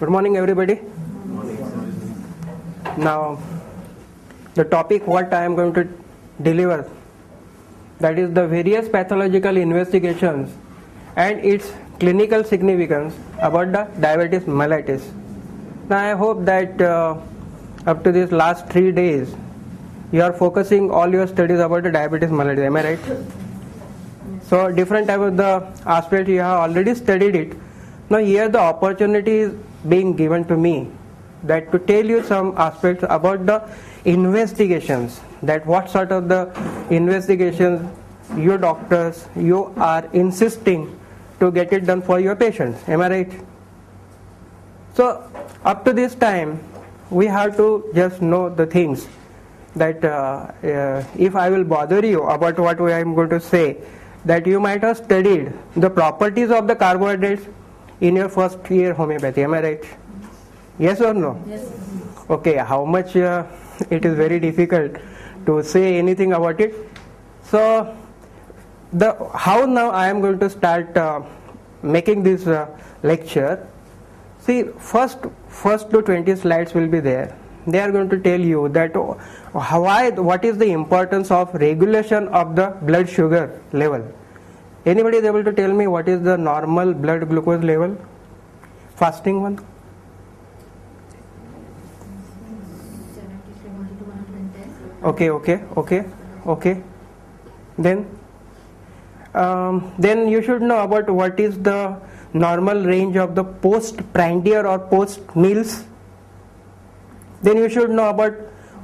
Good morning, everybody. Now, the topic what I am going to deliver, that is the various pathological investigations and its clinical significance about the diabetes mellitus. Now, I hope that up to these last 3 days, you are focusing all your studies about the diabetes mellitus. Am I right? So, different type of the aspect you have already studied it. Now, here the opportunity is being given to me that to tell you some aspects about the investigations, that what sort of the investigations you doctors you are insisting to get it done for your patients. Am I right? So up to this time we have to just know the things that if I will bother you about what I am going to say, that you might have studied the properties of the carbohydrates in your first year homeopathy. Am I right? Yes or no? Yes. Okay, how much it is very difficult to say anything about it. So, how now I am going to start making this lecture. See, first to 20 slides will be there. They are going to tell you that what is the importance of regulation of the blood sugar level. Anybody is able to tell me what is the normal blood glucose level? Fasting one? Okay. Then you should know about what is the normal range of the post-prandial or post-meals. Then you should know about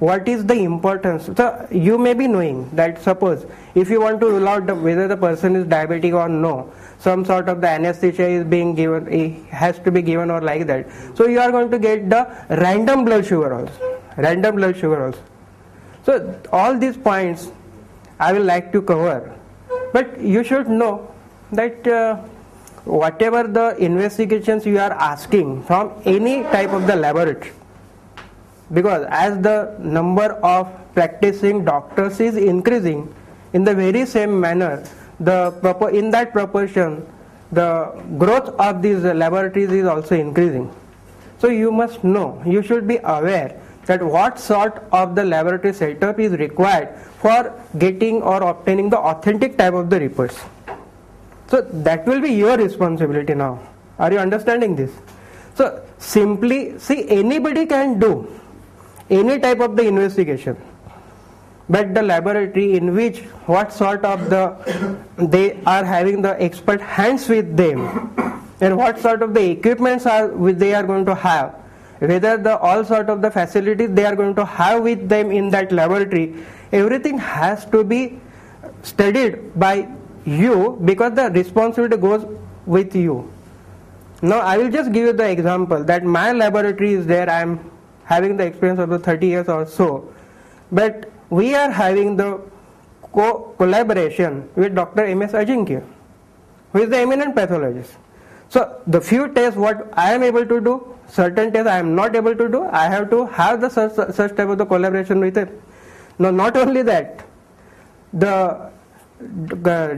what is the importance. So you may be knowing that suppose if you want to rule out whether the person is diabetic or no, some sort of the anesthesia is being given, it has to be given or like that. So you are going to get the random blood sugar also. So all these points I will like to cover, but you should know that whatever the investigations you are asking from any type of the laboratory, because as the number of practicing doctors is increasing, in the very same manner, in that proportion, the growth of these laboratories is also increasing. So you must know, you should be aware that what sort of the laboratory setup is required for getting or obtaining the authentic type of the reports. So that will be your responsibility now. Are you understanding this? So simply, see, anybody can do any type of the investigation, but the laboratory in which what sort of they are having the expert hands with them, and what sort of the equipments they are going to have, whether all sort of the facilities they are going to have with them in that laboratory, everything has to be studied by you, because the responsibility goes with you. Now I will just give you the example that my laboratory is there. I am having the experience of the 30 years or so, but we are having the collaboration with Dr. M.S. Ajinkya, who is the eminent pathologist. So the few tests what I am able to do, certain tests I am not able to do, I have to have the such type of the collaboration with him. Now not only that,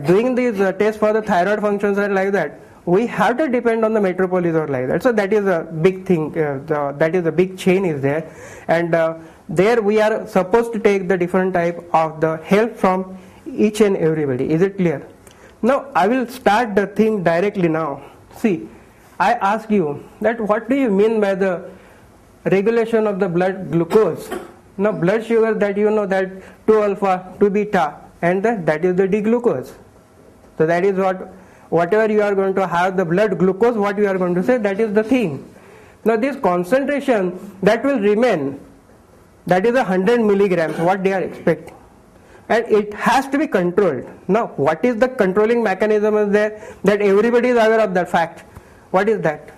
doing these tests for the thyroid functions and like that, we have to depend on the metropolis or like that. So that is a big thing, that is a big chain is there, and there we are supposed to take the different type of the help from each and everybody. Is it clear? Now I will start the thing directly now. See, I ask you that what do you mean by the regulation of the blood glucose? Now blood sugar, that you know that 2 alpha, 2 beta, and that is the D-glucose. So that is whatever you are going to have the blood glucose, what you are going to say, that is the thing. Now this concentration that will remain, that is 100 milligrams what they are expecting, and it has to be controlled. Now what is the controlling mechanism is there, that everybody is aware of that fact. What is that?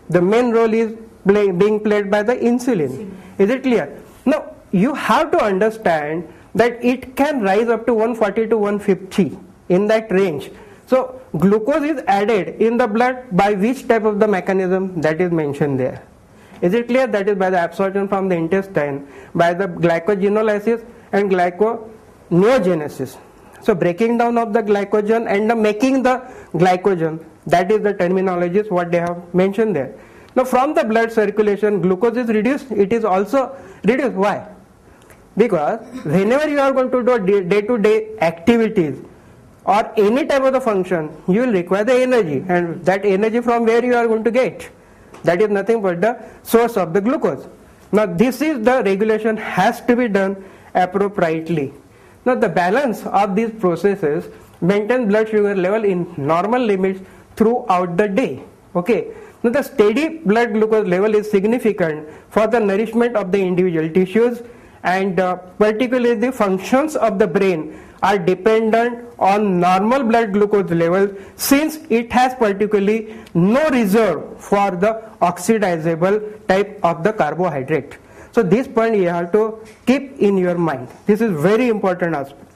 The main role is being played by the insulin. Is it clear? Now you have to understand that it can rise up to 140 to 150 in that range. So glucose is added in the blood by which type of the mechanism that is mentioned there. Is it clear? That is by the absorption from the intestine, by the glycogenolysis and glyconeogenesis. So breaking down of the glycogen and making the glycogen, that is the terminologies what they have mentioned there. Now from the blood circulation, glucose is reduced, it is also reduced. Why? Because whenever you are going to do day-to-day activities or any type of the function, you will require the energy, and that energy from where you are going to get? That is nothing but the source of the glucose. Now this is the regulation has to be done appropriately. Now the balance of these processes maintain blood sugar level in normal limits throughout the day. Okay. Now the steady blood glucose level is significant for the nourishment of the individual tissues, and particularly the functions of the brain are dependent on normal blood glucose levels, since it has particularly no reserve for the oxidizable type of the carbohydrate. So this point you have to keep in your mind. This is very important aspect.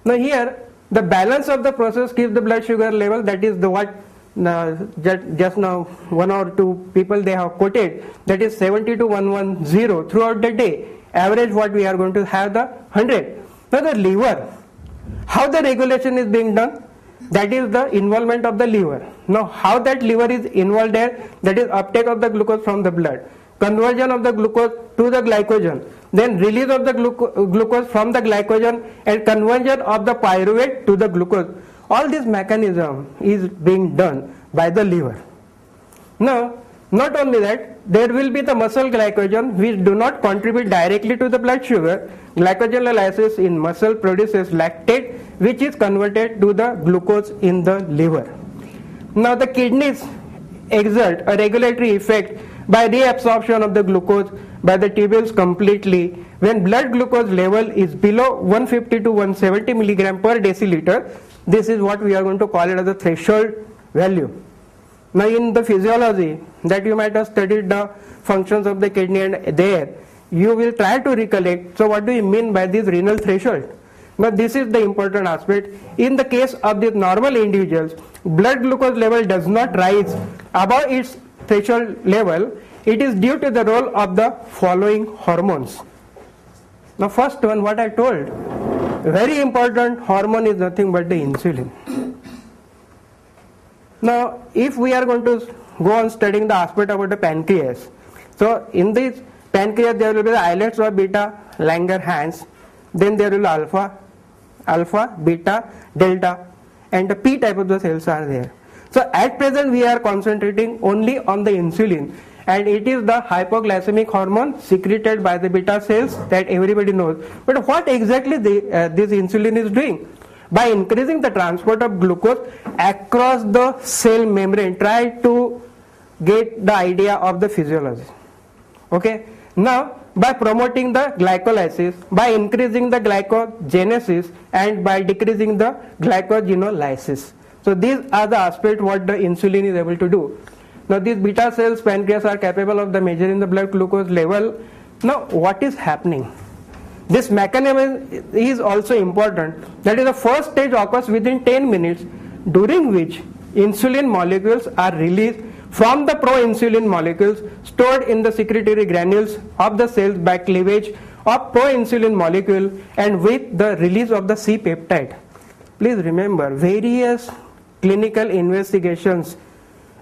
Now here the balance of the process keeps the blood sugar level, that is the what just now one or two people they have quoted, that is 70 to 110 throughout the day. Average what we are going to have the 100. Now the liver, how the regulation is being done? That is the involvement of the liver. Now how that liver is involved there? That is uptake of the glucose from the blood, conversion of the glucose to the glycogen, then release of the glucose from the glycogen, and conversion of the pyruvate to the glucose. All this mechanism is being done by the liver. Now, not only that, there will be the muscle glycogen which do not contribute directly to the blood sugar. Glycogenolysis in muscle produces lactate, which is converted to the glucose in the liver. Now the kidneys exert a regulatory effect by reabsorption of the glucose by the tubules completely when blood glucose level is below 150 to 170 milligram per deciliter. This is what we are going to call it as the threshold value. Now in the physiology that you might have studied the functions of the kidney, and there you will try to recollect, so what do you mean by this renal threshold? Now this is the important aspect. In the case of these normal individuals, blood glucose level does not rise above its threshold level. It is due to the role of the following hormones. Now first one, what I told, very important hormone is nothing but the insulin. Now if we are going to go on studying the aspect about the pancreas, so in this pancreas there will be the islets of beta, Langerhans, then there will be alpha, beta, delta, and the P type of the cells are there. So at present we are concentrating only on the insulin, and it is the hypoglycemic hormone secreted by the beta cells that everybody knows. But what exactly this insulin is doing? By increasing the transport of glucose across the cell membrane. Try to get the idea of the physiology. Okay. Now by promoting the glycolysis, by increasing the glycogenesis, and by decreasing the glycogenolysis. So these are the aspects what the insulin is able to do. Now these beta cells, pancreas, are capable of the measuring the blood glucose level. Now what is happening? This mechanism is also important. That is, the first stage occurs within 10 minutes, during which insulin molecules are released from the proinsulin molecules stored in the secretory granules of the cells by cleavage of proinsulin molecule and with the release of the C-peptide. Please remember, various clinical investigations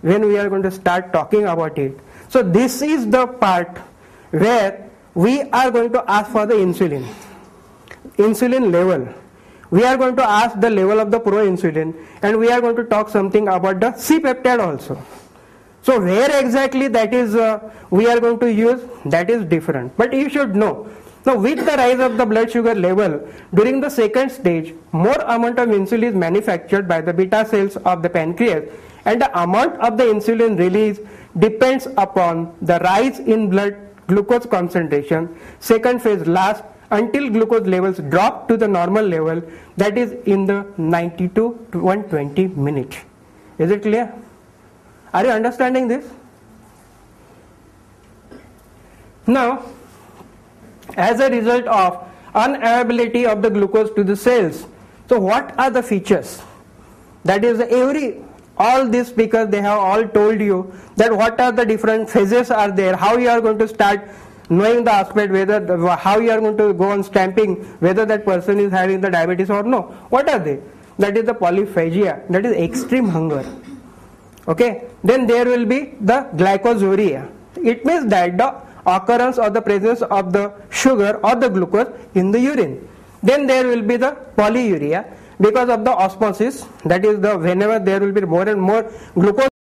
when we are going to start talking about it. So this is the part where we are going to ask for the insulin level. We are going to ask the level of the proinsulin, and we are going to talk something about the C-peptide also. So where exactly that is we are going to use, that is different. But you should know. Now with the rise of the blood sugar level during the second stage, more amount of insulin is manufactured by the beta cells of the pancreas, and the amount of the insulin release depends upon the rise in blood glucose concentration. Second phase lasts until glucose levels drop to the normal level, that is in the 90 to 120 minutes. Is it clear? Are you understanding this? Now, as a result of unavailability of the glucose to the cells, so what are the features? That is, all these speakers, they have all told you that what are the different phases are there, how you are going to start knowing the aspect, how you are going to go on stamping whether that person is having the diabetes or no. What are they? That is the polyphagia, that is extreme hunger. Okay, then there will be the glycosuria. It means that the occurrence or the presence of the sugar or the glucose in the urine. Then there will be the polyuria because of the osmosis, that is the whenever there will be more and more glucose